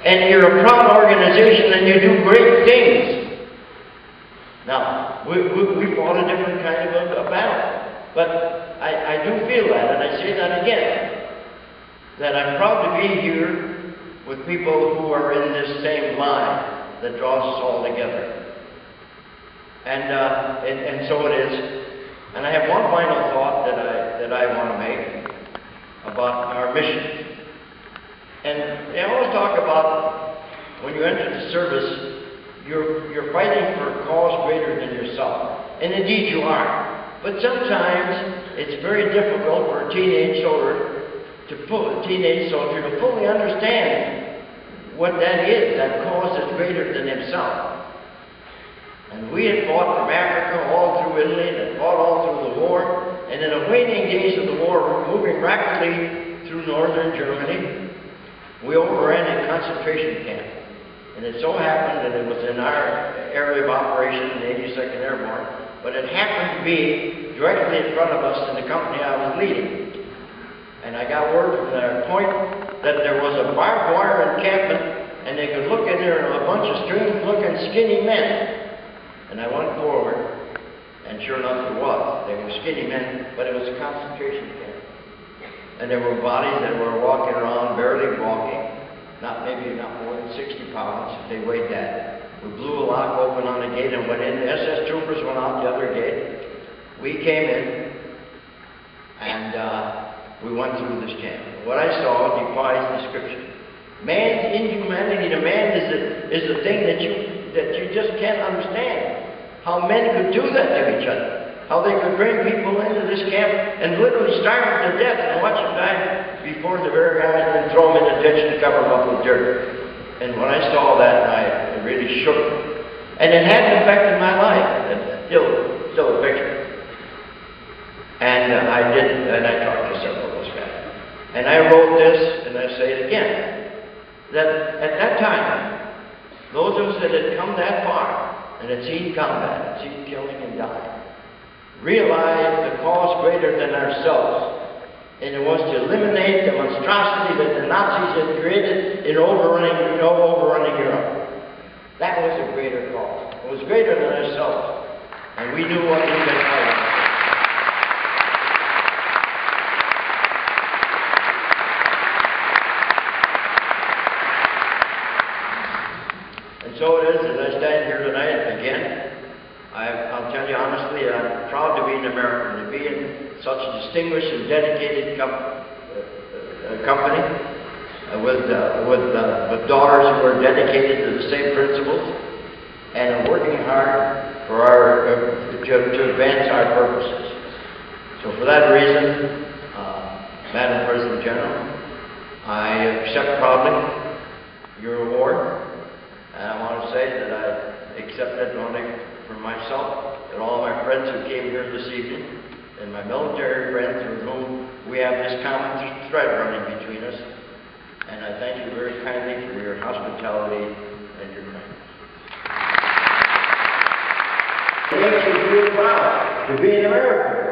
and you're a proud organization, and you do great things. Now, we fought a different kind of a battle, but I do feel that, and I say that again, that I'm proud to be here with people who are in this same line that draws us all together. And so it is. And I have one final thought that I want to make about our mission. And they always talk about when you enter the service, you're fighting for a cause greater than yourself. And indeed you are. But sometimes it's very difficult for a teenage soldier to fully understand what that is, that cause is greater than himself. And we had fought from Africa all through Italy and fought all through the war. And in the waning days of the war, we're moving rapidly through northern Germany. We overran a concentration camp. And it so happened that it was in our area of operation, the 82nd Airborne, but it happened to be directly in front of us in the company I was leading. And I got word from their point that there was a barbed wire encampment, and they could look in there and a bunch of strange-looking skinny men. And I went forward, and sure enough it was. They were skinny men, but it was a concentration camp. And there were bodies that were walking around, barely walking, maybe not more than 60 pounds, if they weighed that. We blew a lock open on the gate and went in. The SS troopers went out the other gate. We came in, and we went through this camp. What I saw defies description. Man's inhumanity to man is the thing that you just can't understand. How men could do that to each other. How they could bring people into this camp and literally starve them to death and watch them die before the very eyes, and then throw them in a ditch and cover them up with dirt. And when I saw that, it really shook me. And it had an effect in my life. It's still a picture. And I talked to several of those guys. And I wrote this, and I say it again, that at that time, those of us that had come that far, and had seen combat, had seen killing and dying, realized the cause greater than ourselves, and it was to eliminate the monstrosity that the Nazis had created in overrunning Europe. That was a greater cause. It was greater than ourselves, and we knew what we'd been fighting. And so it is, as I stand here tonight again, I'll tell you honestly, I'm proud to be an American, to be in such a distinguished and dedicated company with daughters who are dedicated to the same principles and are working hard to advance our purposes. So for that reason, Madam President General, I accept proudly your award, and I want to say that I accept it not only for myself, but all my friends who came here this evening, and my military friends with whom we have this common thread running between us. And I thank you very kindly for your hospitality and your kindness. It makes you feel proud to be an American.